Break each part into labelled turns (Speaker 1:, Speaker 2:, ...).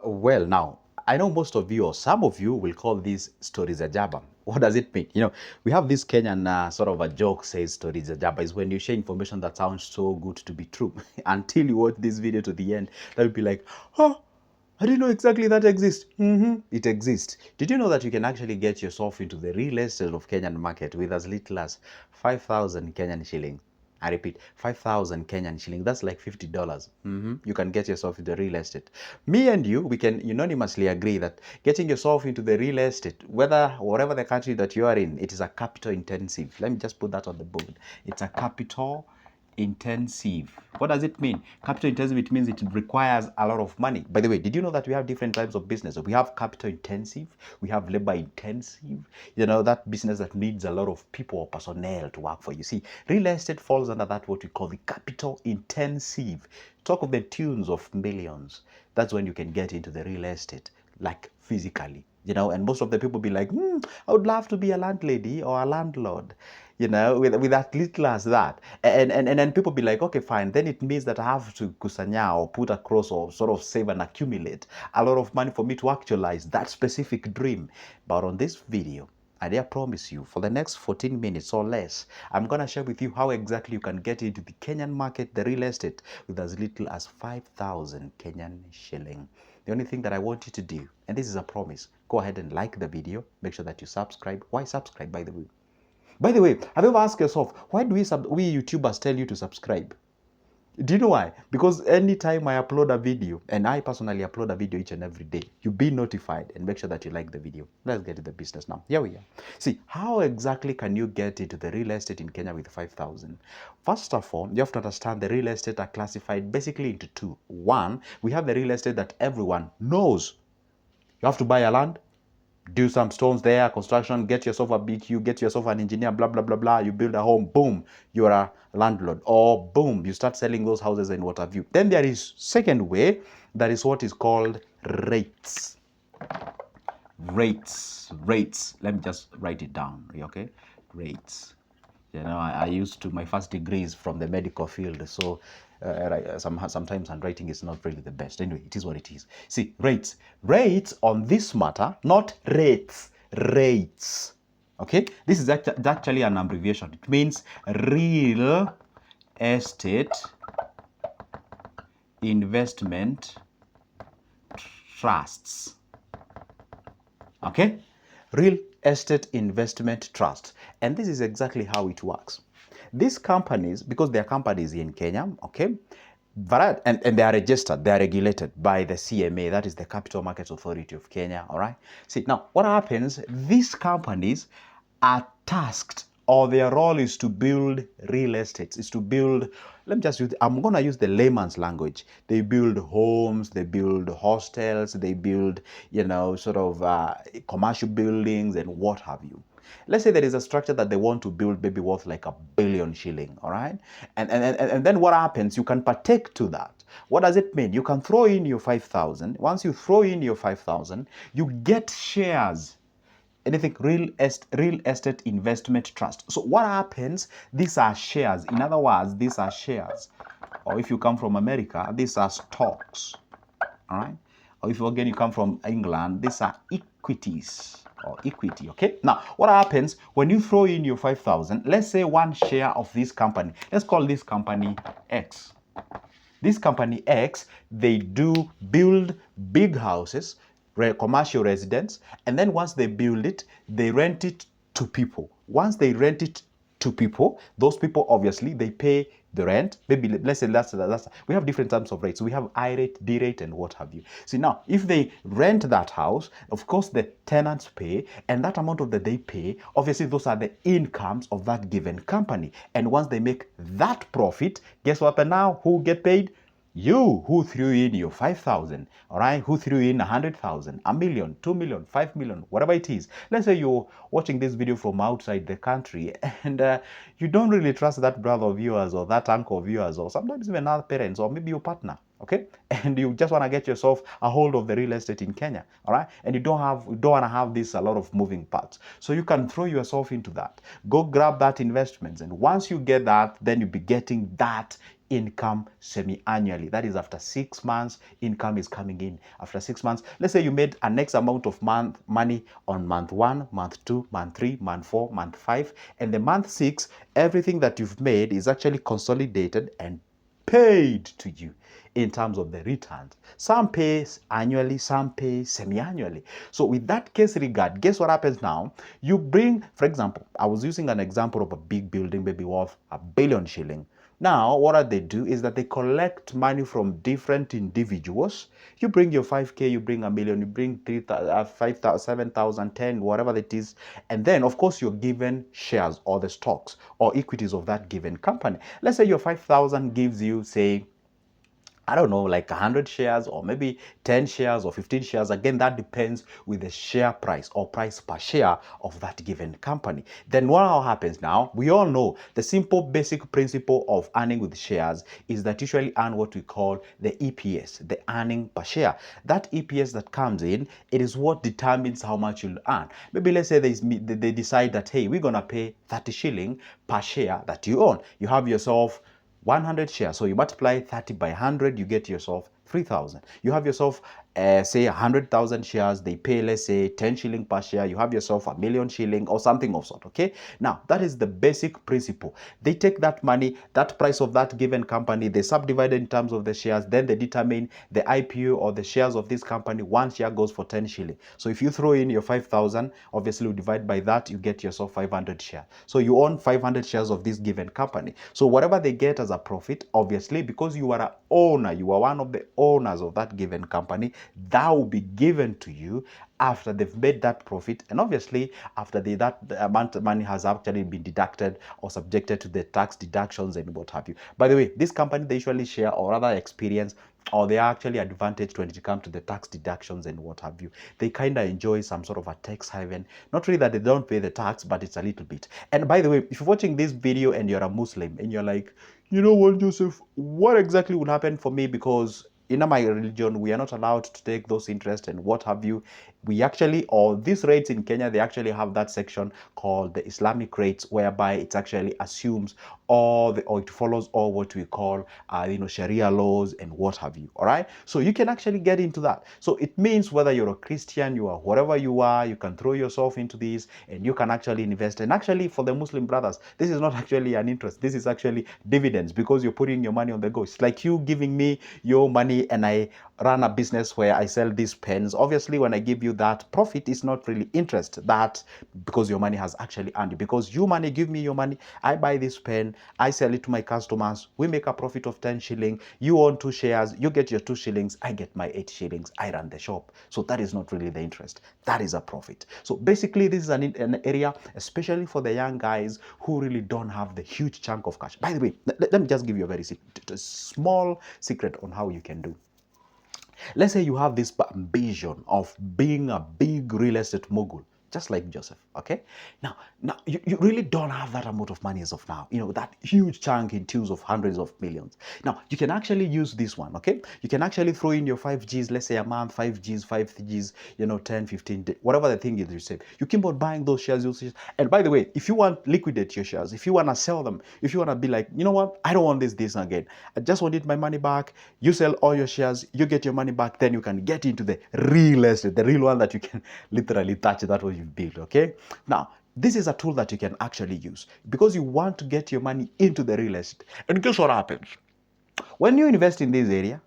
Speaker 1: Well, now, I know most of you or some of you will call these stories a jabba. What does it mean? We have this Kenyan sort of a joke says stories a jabba is when you share information that sounds so good to be true. Until you watch this video to the end, they'll be like, oh, I didn't know exactly that exists. It exists. Did you know that you can actually get yourself into the real estate of Kenyan market with as little as 5,000 Kenyan shillings? I repeat, 5,000 Kenyan shilling. That's like $50. You can get yourself into real estate. Me and you, we can unanimously agree that getting yourself into the real estate, whatever the country that you are in, it is a capital intensive. Let me just put that on the board. It's a capital intensive. What does it mean? Capital intensive, it means it requires a lot of money. By the way, did you know that we have different types of business? We have capital intensive, we have labor intensive, that business that needs a lot of people or personnel to work for. You see, real estate falls under that, what we call the capital intensive. Talk of the tunes of millions. That's when you can get into the real estate, like physically. And most of the people be like, I would love to be a landlady or a landlord, with that little as that. And then people be like, okay, fine. Then it means that I have to kusanya or put across or sort of save and accumulate a lot of money for me to actualize that specific dream. But on this video, I dare promise you, for the next 14 minutes or less, I'm going to share with you how exactly you can get into the Kenyan market, the real estate, with as little as 5,000 Kenyan shilling. The only thing that I want you to do, and this is a promise, go ahead and like the video. Make sure that you subscribe. Why subscribe, by the way? By the way, have you ever asked yourself, why do we YouTubers tell you to subscribe? Do you know why? Because anytime I upload a video, and I personally upload a video each and every day, you be notified and make sure that you like the video. Let's get to the business now. Here we are. See, how exactly can you get into the real estate in Kenya with 5,000? First of all, you have to understand the real estate are classified basically into two. One, we have the real estate that everyone knows. You have to buy a land, do some stones there, construction, get yourself a BQ, get yourself an engineer, blah, blah, blah, blah. You build a home, boom, you're a landlord. Or boom, you start selling those houses and what have you. Then there is second way, that is what is called REITs. REITs. Let me just write it down, okay? REITs. I used to, my first degree is from the medical field, so sometimes handwriting is not really the best. Anyway, it is what it is. See, rates on this matter, not rates, rates. Okay, this is actually an abbreviation. It means real estate investment trusts. Okay, real estate investment trust. And this is exactly how it works. These companies, because they are companies in Kenya, okay, and they are registered, they are regulated by the CMA, that is the Capital Markets Authority of Kenya, all right? See, now, what happens, these companies are tasked, or their role is to build real estates, is to build, I'm going to use the layman's language. They build homes, they build hostels, they build, sort of commercial buildings and what have you. Let's say there is a structure that they want to build, maybe worth like 1 billion shilling, all right? And then what happens? You can partake to that. What does it mean? You can throw in your 5,000. Once you throw in your 5,000, you get shares. Anything real estate investment trust. So what happens? These are shares. In other words, these are shares. Or if you come from America, these are stocks. All right? Or if again you come from England, these are equities or equity. Okay? Now, what happens when you throw in your 5,000? Let's say one share of this company. Let's call this company X. This company X, they do build big houses, commercial residence, and then once they build it, they rent it to people. Once they rent it to people, those people obviously they pay the rent. Maybe let's say that's we have different types of rates. We have I rate, D rate, and what have you. See, now if they rent that house, of course the tenants pay, and that amount of that they pay, obviously those are the incomes of that given company. And once they make that profit, guess what happens now? Who get paid? You who threw in your 5,000, all right, who threw in 100,000, 1 million, 2 million, 5 million, whatever it is. Let's say you're watching this video from outside the country and you don't really trust that brother of yours or that uncle of yours or sometimes even other parents or maybe your partner, okay? And you just want to get yourself a hold of the real estate in Kenya, all right? And you don't want to have this a lot of moving parts. So you can throw yourself into that. Go grab that investment. And once you get that, then you'll be getting that income semi-annually. That is, after 6 months, income is coming in. After 6 months, let's say you made an X amount of money on month 1, month 2, month 3, month 4, month 5, and the month 6, everything that you've made is actually consolidated and paid to you in terms of the returns. Some pay annually, some pay semi-annually. So with that case regard, guess what happens now? You bring, for example, I was using an example of a big building, maybe worth R1 billion. Now, what they do is that they collect money from different individuals. You bring your 5K, you bring 1 million, you bring 3,000, 5,000, 7,000, 10, whatever it is. And then, of course, you're given shares or the stocks or equities of that given company. Let's say your 5,000 gives you, say, I don't know, like 100 shares or maybe 10 shares or 15 shares. Again, that depends with the share price or price per share of that given company. Then what happens now? We all know the simple basic principle of earning with shares is that you usually earn what we call the EPS, the earning per share. That EPS that comes in, it is what determines how much you'll earn. Maybe let's say they decide that, hey, we're going to pay 30 shilling per share that you own. You have yourself 100 shares. So you multiply 30 by 100, you get yourself 3,000. You have yourself, say, 100,000 shares. They pay, let's say, 10 shilling per share. You have yourself 1 million shilling or something of sort, okay? Now, that is the basic principle. They take that money, that price of that given company, they subdivide it in terms of the shares, then they determine the IPO or the shares of this company. One share goes for 10 shilling. So if you throw in your 5,000, obviously you divide by that, you get yourself 500 shares. So you own 500 shares of this given company. So whatever they get as a profit, obviously, because you are an owner, you are one of the owners of that given company, that will be given to you after they've made that profit, and obviously after that amount of money has actually been deducted or subjected to the tax deductions and what have you. By the way, this company, they usually share or rather experience, or they are actually advantaged when it comes to the tax deductions and what have you. They kind of enjoy some sort of a tax haven. Not really that they don't pay the tax, but it's a little bit. And by the way, if you're watching this video and you're a Muslim and you're like, you know what, Joseph, what exactly would happen for me? Because in my religion, we are not allowed to take those interests and what have you. We actually, or these REITs in Kenya, they actually have that section called the Islamic REITs, whereby it actually assumes or it follows all what we call, Sharia laws and what have you. All right. So you can actually get into that. So it means whether you're a Christian, you are whatever you are, you can throw yourself into this and you can actually invest. And actually, for the Muslim brothers, this is not actually an interest. This is actually dividends because you're putting your money on the go. It's like you giving me your money and I run a business where I sell these pens. Obviously, when I give you that profit, it's not really interest, that because your money has actually earned you. Because you money, give me your money, I buy this pen, I sell it to my customers, we make a profit of 10 shilling, you own 2 shares, you get your 2 shillings, I get my 8 shillings, I run the shop. So that is not really the interest, that is a profit. So basically, this is an area, especially for the young guys who really don't have the huge chunk of cash. By the way, let me just give you a very small secret on how you can do. Let's say you have this ambition of being a big real estate mogul, just like Joseph, okay? Now you really don't have that amount of money as of now, that huge chunk in twos of hundreds of millions. Now, you can actually use this one, okay? You can actually throw in your 5Gs, let's say a month, 5Gs, 5Gs, 10, 15, whatever the thing is you save. You keep on buying those shares, and by the way, if you want to liquidate your shares, if you want to sell them, if you want to be like, you know what, I don't want this again, I just wanted my money back, you sell all your shares, you get your money back, then you can get into the real estate, the real one that you can literally touch, that what you've built, okay? Now, this is a tool that you can actually use because you want to get your money into the real estate. And guess what happens? When you invest in this area,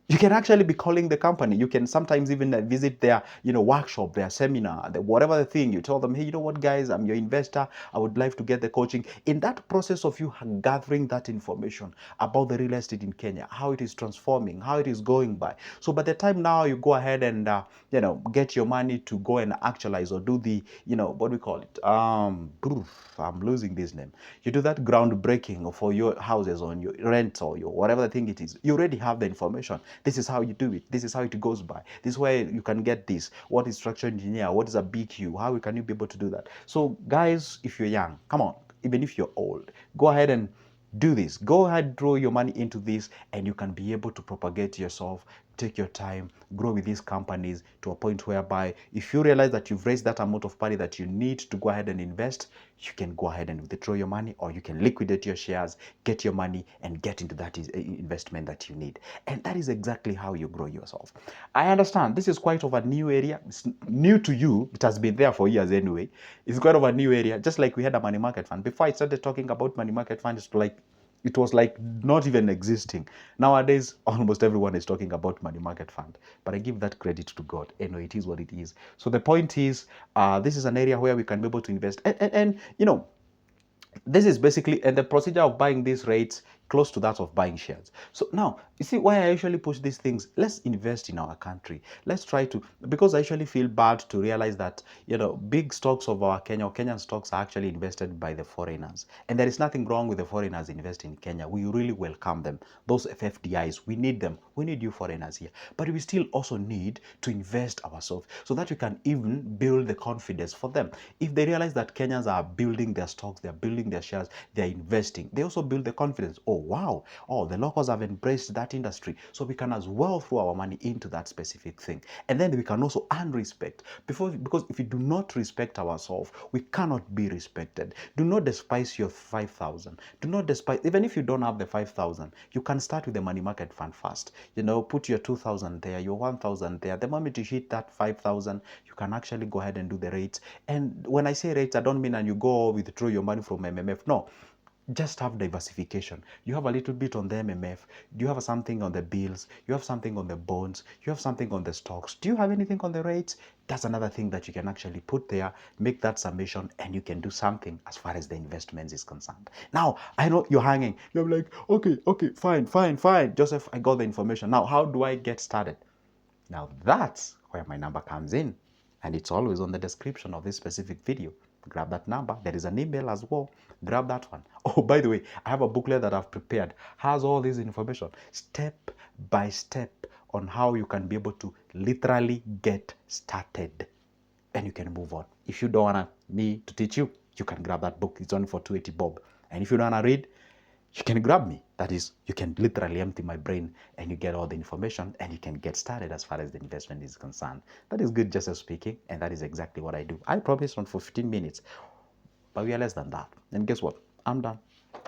Speaker 1: you can actually be calling the company. You can sometimes even visit their, workshop, their seminar, whatever the thing. You tell them, hey, you know what, guys, I'm your investor. I would like to get the coaching. In that process of you gathering that information about the real estate in Kenya, how it is transforming, how it is going by. So by the time now you go ahead and, get your money to go and actualize or do the, what do we call it? I'm losing this name. You do that groundbreaking for your houses on your rent or your whatever the thing it is. You already have the information. This is how you do it. This is how it goes by. This is where you can get this. What is structural engineer? What is a BQ? How can you be able to do that? So guys, if you're young, come on. Even if you're old, go ahead and do this. Go ahead, throw your money into this, and you can be able to propagate yourself take your time, grow with these companies to a point whereby if you realize that you've raised that amount of money that you need to go ahead and invest, you can go ahead and withdraw your money, or you can liquidate your shares, get your money, and get into that investment that you need. And that is exactly how you grow yourself. I understand this is quite of a new area. It's new to you. It has been there for years anyway. It's quite of a new area. Just like we had a money market fund. Before I started talking about money market funds, it was like not even existing. Nowadays, almost everyone is talking about money market fund. But I give that credit to God. Anyway, it is what it is. So the point is, this is an area where we can be able to invest. And you know, this is basically, and the procedure of buying these rates close to that of buying shares. So now, you see why I usually push these things. Let's invest in our country. Let's try to, because I usually feel bad to realize that, you know, big stocks of our Kenyan stocks are actually invested by the foreigners. And there is nothing wrong with the foreigners investing in Kenya. We really welcome them. Those FFDIs, we need them. We need you foreigners here. But we still also need to invest ourselves so that we can even build the confidence for them. If they realize that Kenyans are building their stocks, they're building their shares, they're investing, they also build the confidence. Oh, wow. Oh, the locals have embraced that industry. So we can as well throw our money into that specific thing. And then we can also earn respect. Because if we do not respect ourselves, we cannot be respected. Do not despise your 5,000. Do not despise, even if you don't have the 5,000, you can start with the money market fund first. You know, put your 2,000 there, your 1,000 there. The moment you hit that 5,000, you can actually go ahead and do the rates. And when I say rates, I don't mean and you go withdraw your money from MMF. No, just have diversification. You have a little bit on the MMF. Do you have something on the bills? You have something on the bonds? You have something on the stocks? Do you have anything on the rates? That's another thing that you can actually put there, make that summation, and you can do something as far as the investments is concerned. Now, I know you're hanging. You're like, okay, fine. Joseph, I got the information. Now, how do I get started? Now, that's where my number comes in. And it's always on the description of this specific video. Grab that number. There is an email as well. Grab that one. Oh, by the way, I have a booklet that I've prepared. Has all this information step by step on how you can be able to literally get started. And you can move on. If you don't want me to teach you, you can grab that book. It's only for 280 bob. And if you don't want to read, you can grab me. That is, you can literally empty my brain and you get all the information and you can get started as far as the investment is concerned. That is good, Joseph speaking, and that is exactly what I do. I promised on for 15 minutes, but we are less than that. And guess what? I'm done.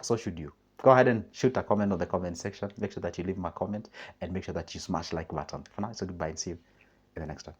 Speaker 1: So should you. Go ahead and shoot a comment on the comment section. Make sure that you leave my comment and make sure that you smash like button. For now, it's a goodbye and see you in the next one.